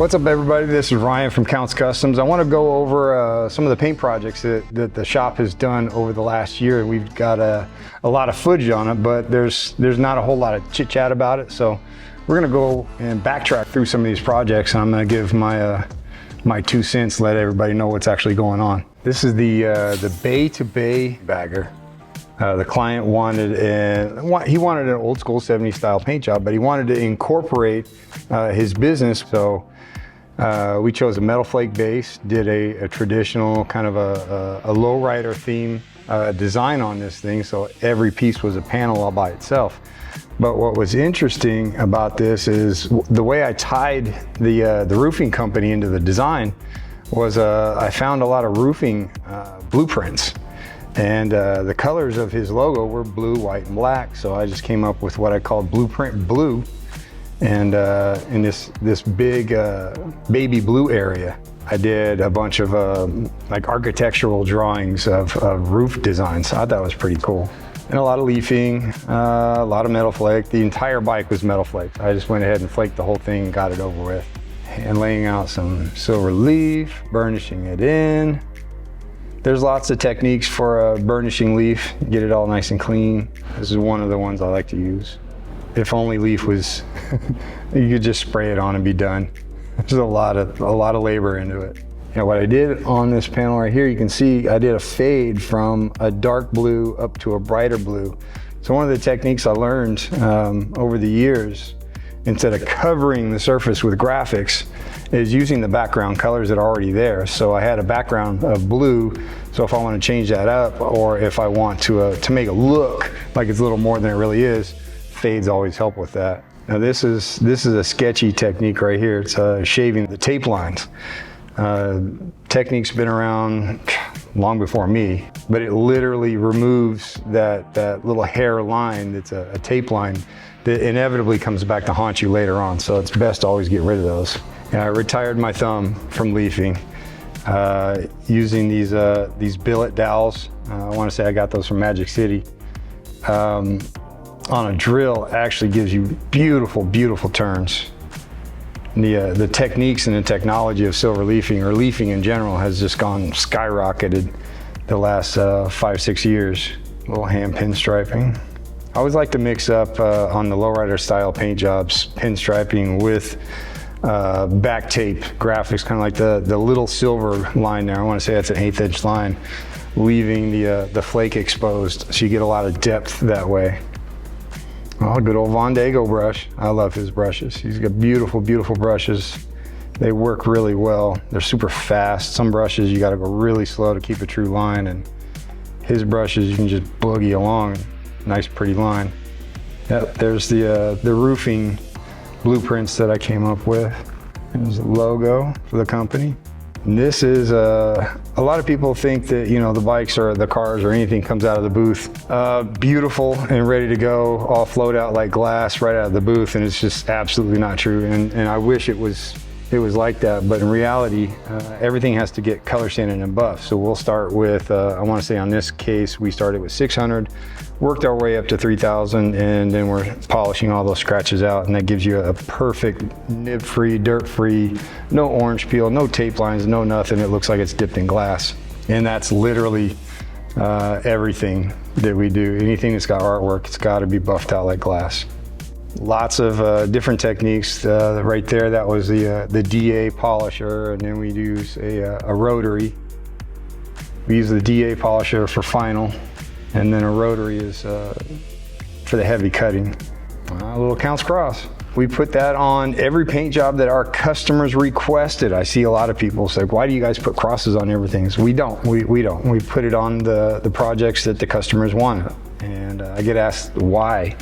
What's up, everybody? This is Ryan from Kustoms. I want to go over some of the paint projects that the shop has done over the last year. We've got a lot of footage on it, but there's not a whole lot of chit chat about it. So we're going to go and backtrack through some of these projects, and I'm going to give my 2 cents, let everybody know what's actually going on. This is the bay to bay bagger. The client wanted he wanted an old school 70s style paint job, but he wanted to incorporate his business. So we chose a metal flake base, did a traditional kind of a lowrider theme design on this thing. So every piece was a panel all by itself. But what was interesting about this is the way I tied the roofing company into the design was I found a lot of roofing blueprints. And the colors of his logo were blue, white, and black. So I just came up with what I called blueprint blue. And in this big baby blue area, I did a bunch of like architectural drawings of roof designs. I thought that was pretty cool. And a lot of leafing, a lot of metal flake. The entire bike was metal flake. I just went ahead and flaked the whole thing and got it over with. And laying out some silver leaf, burnishing it in. There's lots of techniques for burnishing leaf, get it all nice and clean. This is one of the ones I like to use. If only leaf was, you could just spray it on and be done. There's a lot of labor into it. You know, what I did on this panel right here, you can see I did a fade from a dark blue up to a brighter blue. So one of the techniques I learned over the years, instead of covering the surface with graphics, is using the background colors that are already there. So I had a background of blue, so if I want to change that up, or if I want to make it look like it's a little more than it really is, fades always help with that. Now this is a sketchy technique right here. It's shaving the tape lines. Technique's been around long before me, but it literally removes that little hair line that's a tape line that inevitably comes back to haunt you later on. So it's best to always get rid of those. And I retired my thumb from leafing using these billet dowels. I want to say I got those from Magic City. On a drill actually gives you beautiful, beautiful turns. The techniques and the technology of silver leafing, or leafing in general, has just gone skyrocketed the last 5-6 years. A little hand pinstriping. I always like to mix up on the lowrider style paint jobs, pinstriping with back tape graphics, kind of like the little silver line there. I want to say that's an 1/8 inch line, leaving the flake exposed, so you get a lot of depth that way. Oh, good old Von Dago brush. I love his brushes. He's got beautiful, beautiful brushes. They work really well. They're super fast. Some brushes you got to go really slow to keep a true line, and his brushes you can just boogie along. Nice, pretty line. Yep, there's the roofing blueprints that I came up with. There's a logo for the company. And this is, a lot of people think that, you know, the bikes or the cars or anything comes out of the booth beautiful and ready to go, all flowed out like glass right out of the booth, and it's just absolutely not true. And I wish it was like that, but in reality, everything has to get color sanded and buffed. So we'll start with, I want to say on this case, we started with 600, worked our way up to 3,000, and then we're polishing all those scratches out, and that gives you a perfect nib-free, dirt-free, no orange peel, no tape lines, no nothing. It looks like it's dipped in glass. And that's literally everything that we do. Anything that's got artwork, it's got to be buffed out like glass. Lots of different techniques. Right there, that was the DA polisher, and then we use a rotary. We use the DA polisher for final, and then a rotary is for the heavy cutting. A little Counts Cross. We put that on every paint job that our customers requested. I see a lot of people say, why do you guys put crosses on everything? So we don't. We don't. We put it on the projects that the customers want. And I get asked why.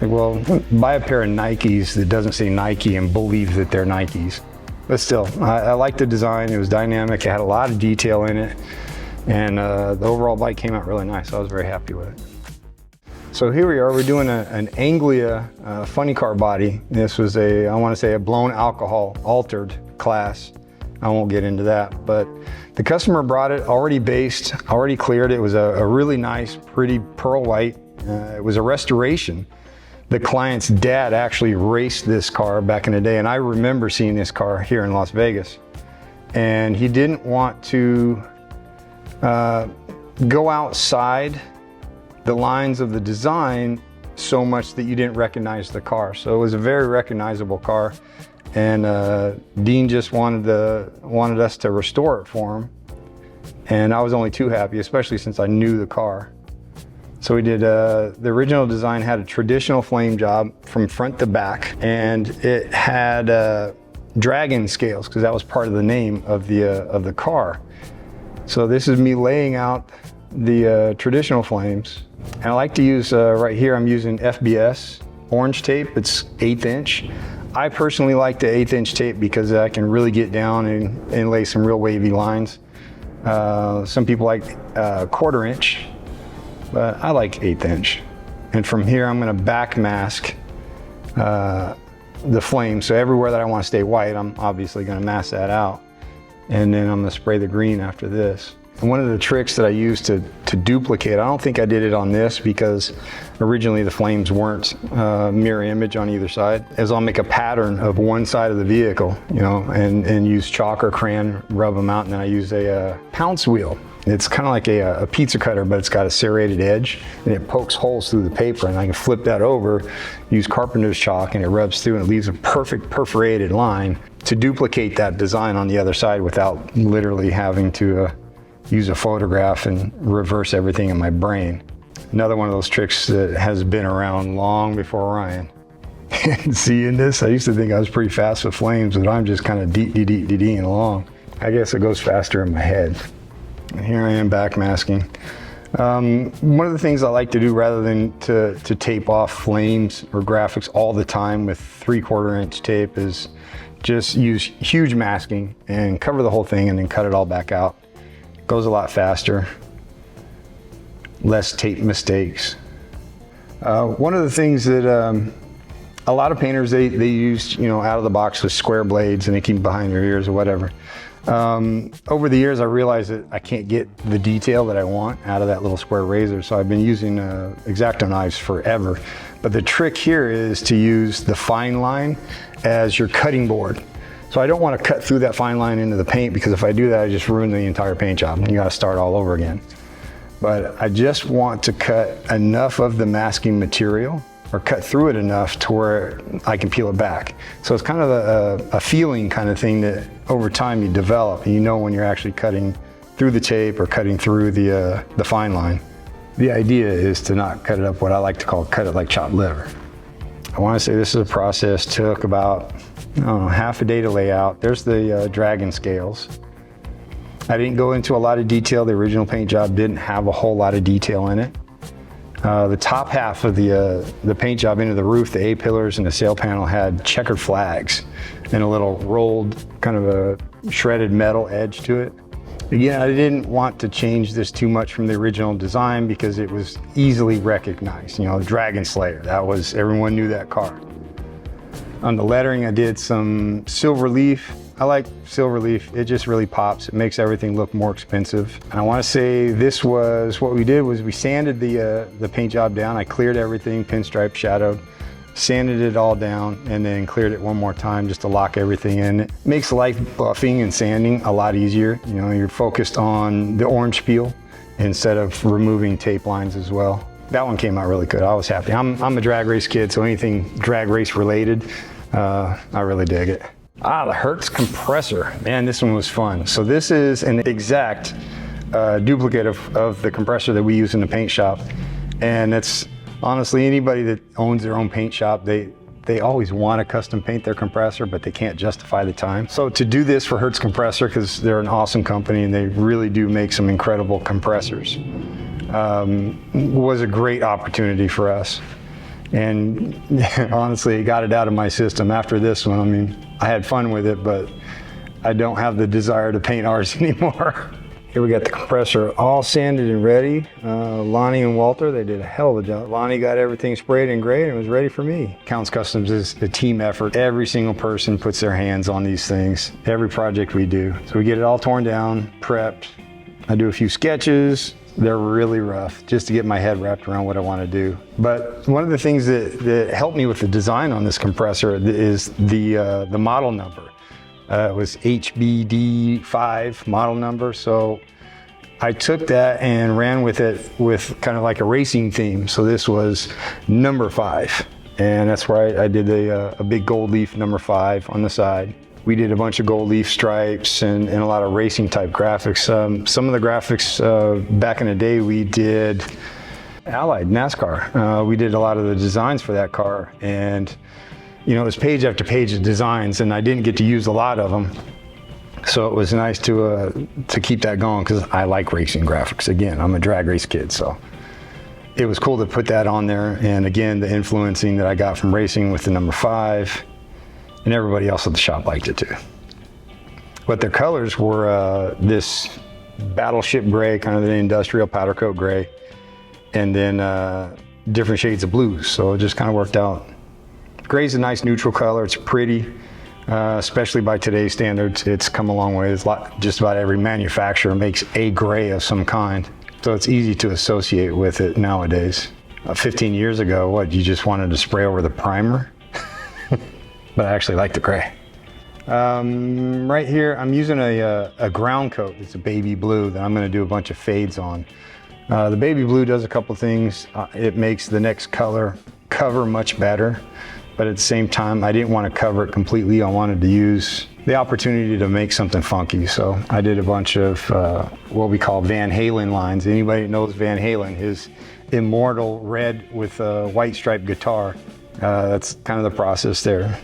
Like, well, buy a pair of Nikes that doesn't say Nike and believe that they're Nikes. But still, I like the design. It was dynamic. It had a lot of detail in it. And the overall bike came out really nice. I was very happy with it. So here we are. We're doing an Anglia funny car body. This was I want to say a blown alcohol altered class. I won't get into that. But the customer brought it already based, already cleared. It was a really nice, pretty pearl white. It was a restoration. The client's dad actually raced this car back in the day, and I remember seeing this car here in Las Vegas. And he didn't want to go outside the lines of the design so much that you didn't recognize the car. So it was a very recognizable car, and Dean just wanted us to restore it for him. And I was only too happy, especially since I knew the car. So we did, the original design had a traditional flame job from front to back, and it had dragon scales, because that was part of the name of the car. So this is me laying out the traditional flames. And I like to use, right here I'm using FBS orange tape. It's 1/8 inch. I personally like the 1/8 inch tape because I can really get down and lay some real wavy lines. Some people like 1/4 inch, but I like 1/8 inch. And from here I'm going to back mask the flame. So everywhere that I want to stay white, I'm obviously going to mask that out. And then I'm going to spray the green after this. And one of the tricks that I used to duplicate, I don't think I did it on this because originally the flames weren't mirror image on either side, is I'll make a pattern of one side of the vehicle, you know, and use chalk or crayon, rub them out, and then I use a pounce wheel. It's kind of like a pizza cutter, but it's got a serrated edge, and it pokes holes through the paper, and I can flip that over, use carpenter's chalk, and it rubs through and it leaves a perfect perforated line to duplicate that design on the other side without literally having to use a photograph and reverse everything in my brain. Another one of those tricks that has been around long before Ryan. And seeing this, I used to think I was pretty fast with flames, but I'm just kind of dee-dee-dee-dee-dee along. I guess it goes faster in my head. And here I am backmasking. One of the things I like to do, rather than to tape off flames or graphics all the time with 3/4 inch tape, is just use huge masking and cover the whole thing and then cut it all back out. Goes a lot faster, less tape mistakes. One of the things that a lot of painters, they use, you know, out of the box with square blades and they keep them behind your ears or whatever. Over the years, I realized that I can't get the detail that I want out of that little square razor, so I've been using X-Acto knives forever. But the trick here is to use the fine line as your cutting board. So I don't want to cut through that fine line into the paint, because if I do that, I just ruin the entire paint job. You got to start all over again. But I just want to cut enough of the masking material, or cut through it enough to where I can peel it back. So it's kind of a feeling kind of thing that over time you develop, and you know when you're actually cutting through the tape or cutting through the fine line. The idea is to not cut it up what I like to call cut it like chopped liver. I want to say this is a process, took about, I don't know, half a day to lay out. There's the dragon scales. I didn't go into a lot of detail. The original paint job didn't have a whole lot of detail in it. The top half of the paint job into the roof, the A-pillars and the sail panel, had checkered flags and a little rolled, kind of a shredded metal edge to it. Again, I didn't want to change this too much from the original design because it was easily recognized. You know, Dragon Slayer, that was, everyone knew that car. On the lettering, I did some silver leaf. I like silver leaf, it just really pops. It makes everything look more expensive. And I want to say this was, what we did was we sanded the paint job down. I cleared everything, pinstripe, shadowed, sanded it all down, and then cleared it one more time just to lock everything in. It makes life buffing and sanding a lot easier. You know, you're focused on the orange peel instead of removing tape lines as well. That one came out really good. I was happy. I'm a drag race kid, so anything drag race related, I really dig it. The Hertz compressor. Man, this one was fun. So this is an exact duplicate of the compressor that we use in the paint shop. And it's honestly, anybody that owns their own paint shop, they always want to custom paint their compressor, but they can't justify the time. So to do this for Hertz Compressor, because they're an awesome company and they really do make some incredible compressors, was a great opportunity for us. And honestly, it got it out of my system after this one. I mean, I had fun with it, but I don't have the desire to paint ours anymore. Here we got the compressor all sanded and ready. Lonnie and Walter, they did a hell of a job. Lonnie got everything sprayed and grayed and it was ready for me. Counts Customs is a team effort. Every single person puts their hands on these things, every project we do. So we get it all torn down, prepped. I do a few sketches, They're really rough, just to get my head wrapped around what I want to do. But one of the things that helped me with the design on this compressor is the model number. It was HBD5 model number. So I took that and ran with it with kind of like a racing theme. So this was number 5. And that's where I did a big gold leaf number 5 on the side. We did a bunch of gold leaf stripes and a lot of racing type graphics. Some of the graphics back in the day, we did Allied NASCAR. We did a lot of the designs for that car. And you know, it was page after page of designs, and I didn't get to use a lot of them. So it was nice to keep that going, because I like racing graphics. Again, I'm a drag race kid, so it was cool to put that on there. And again, the influencing that I got from racing with the number 5, and everybody else at the shop liked it too. But their colors were this battleship gray, kind of the industrial powder coat gray, and then different shades of blues. So it just kind of worked out. Gray's a nice neutral color. It's pretty, especially by today's standards. It's come a long way. Just about every manufacturer makes a gray of some kind. So it's easy to associate with it nowadays. 15 years ago, what, you just wanted to spray over the primer? But I actually like the gray. Right here, I'm using a ground coat. It's a baby blue that I'm gonna do a bunch of fades on. The baby blue does a couple things. It makes the next color cover much better. But at the same time, I didn't want to cover it completely. I wanted to use the opportunity to make something funky. So I did a bunch of what we call Van Halen lines. Anybody that knows Van Halen, his immortal red with a white striped guitar, that's kind of the process there.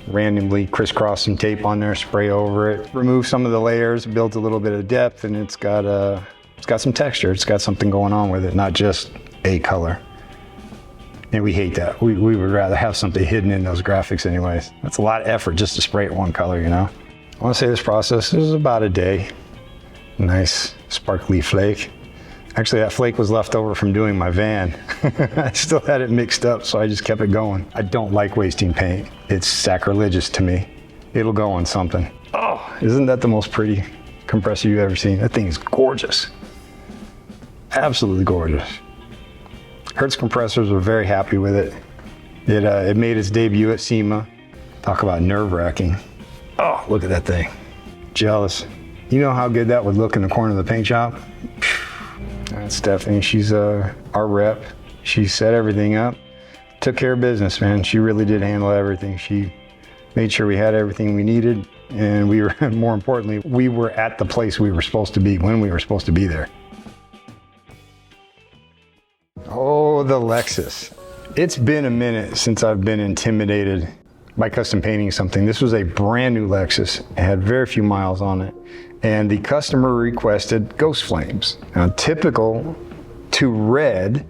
Randomly crisscross some tape on there, spray over it, remove some of the layers, builds a little bit of depth, and it's got some texture. It's got something going on with it, not just a color. And we hate that. We would rather have something hidden in those graphics anyways. That's a lot of effort just to spray it one color, you know? I want to say this process is about a day. Nice sparkly flake. Actually, that flake was left over from doing my van. I still had it mixed up, so I just kept it going. I don't like wasting paint. It's sacrilegious to me. It'll go on something. Oh, isn't that the most pretty compressor you've ever seen? That thing is gorgeous. Absolutely gorgeous. Hertz compressors were very happy with it. It made its debut at SEMA. Talk about nerve-wracking. Oh, look at that thing. Jealous. You know how good that would look in the corner of the paint shop? That's Stephanie. She's our rep. She set everything up. Took care of business, man. She really did handle everything. She made sure we had everything we needed, and we were, more importantly, we were at the place we were supposed to be when we were supposed to be there. Oh, the Lexus. It's been a minute since I've been intimidated by custom painting something. This was a brand new Lexus. It had very few miles on it. And the customer requested ghost flames. Now, typical to red,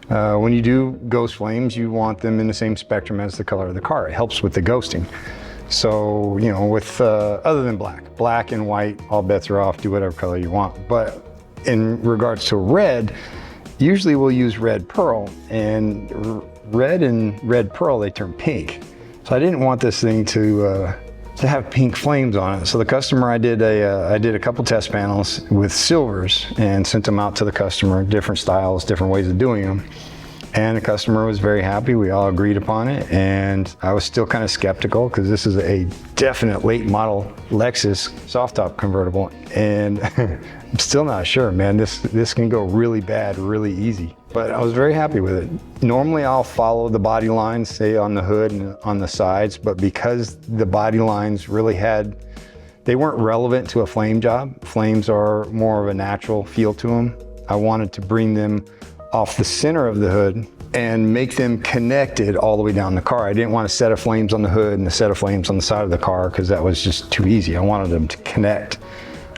when you do ghost flames, you want them in the same spectrum as the color of the car. It helps with the ghosting. So, you know, with other than black and white, all bets are off, do whatever color you want. But in regards to red, usually we'll use red pearl, and red and red pearl, they turn pink. So I didn't want this thing to have pink flames on it. So the customer, I did a couple test panels with silvers and sent them out to the customer, different styles, different ways of doing them. And the customer was very happy. We all agreed upon it. And I was still kind of skeptical, because this is a definite late model Lexus soft top convertible. And I'm still not sure, man. This can go really bad, really easy. But I was very happy with it. Normally I'll follow the body lines, say on the hood and on the sides, but because the body lines really they weren't relevant to a flame job. Flames are more of a natural feel to them. I wanted to bring them off the center of the hood and make them connected all the way down the car. I didn't want a set of flames on the hood and a set of flames on the side of the car, because that was just too easy. I wanted them to connect.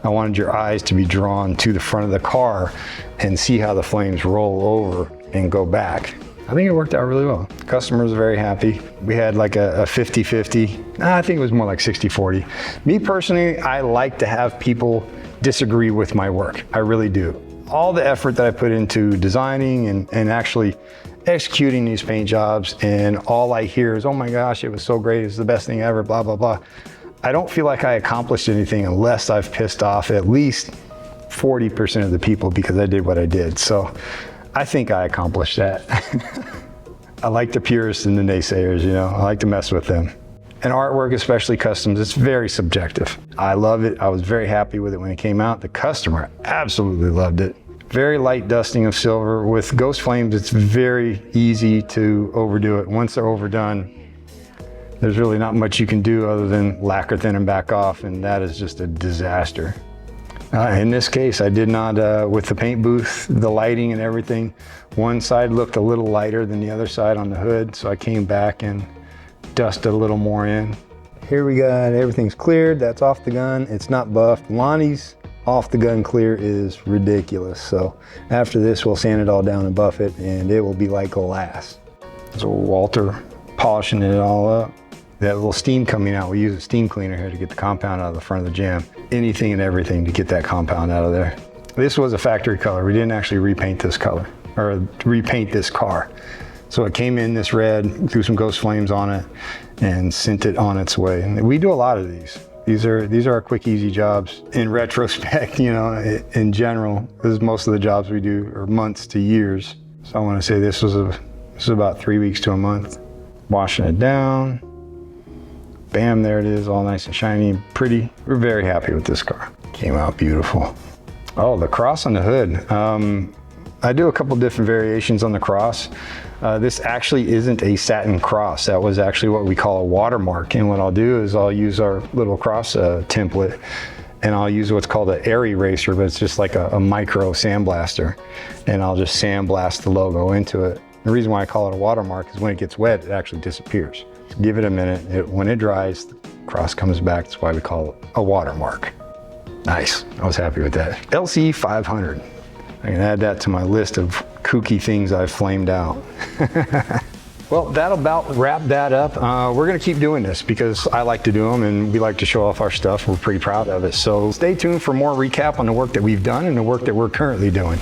I wanted your eyes to be drawn to the front of the car and see how the flames roll over and go back. I think it worked out really well. Customers are very happy. We had like a 50-50. I think it was more like 60-40. Me personally, I like to have people disagree with my work. I really do. All the effort that I put into designing and actually executing these paint jobs, and all I hear is, oh my gosh, it was so great, it's the best thing ever, blah, blah, blah. I don't feel like I accomplished anything unless I've pissed off at least 40% of the people because I did what I did. So I think I accomplished that. I like the purists and the naysayers, you know, I like to mess with them. And artwork, especially customs, it's very subjective. I love it. I was very happy with it when it came out. The customer absolutely loved it. Very light dusting of silver. With ghost flames, it's very easy to overdo it. Once they're overdone, there's really not much you can do other than lacquer thin and back off, and that is just a disaster. In this case, I did not, with the paint booth, the lighting and everything, one side looked a little lighter than the other side on the hood, so I came back and dusted a little more in. Here we got, everything's cleared, that's off the gun, it's not buffed. Lonnie's off the gun clear is ridiculous, so after this we'll sand it all down and buff it, and it will be like glass. So Walter polishing it all up. That little steam coming out, we use a steam cleaner here to get the compound out of the front of the jam. Anything and everything to get that compound out of there. This was a factory color. We didn't actually repaint this color, or repaint this car. So it came in this red, threw some ghost flames on it, and sent it on its way. And we do a lot of these. These are our quick, easy jobs. In retrospect, you know, in general, this is most of the jobs we do are months to years. So I want to say this was about 3 weeks to a month. Washing it down. Bam, there it is, all nice and shiny and pretty. We're very happy with this car. Came out beautiful. Oh, the cross on the hood. I do a couple different variations on the cross. This actually isn't a satin cross. That was actually what we call a watermark. And what I'll do is I'll use our little cross template, and I'll use what's called an air eraser, but it's just like a micro sandblaster. And I'll just sandblast the logo into it. The reason why I call it a watermark is when it gets wet, it actually disappears. Give it a minute. When it dries, the cross comes back. That's why we call it a watermark. Nice. I was happy with that. LC 500. I can add that to my list of kooky things I've flamed out. Well, that'll about wrap that up. We're going to keep doing this because I like to do them and we like to show off our stuff. We're pretty proud of it. So stay tuned for more recap on the work that we've done and the work that we're currently doing.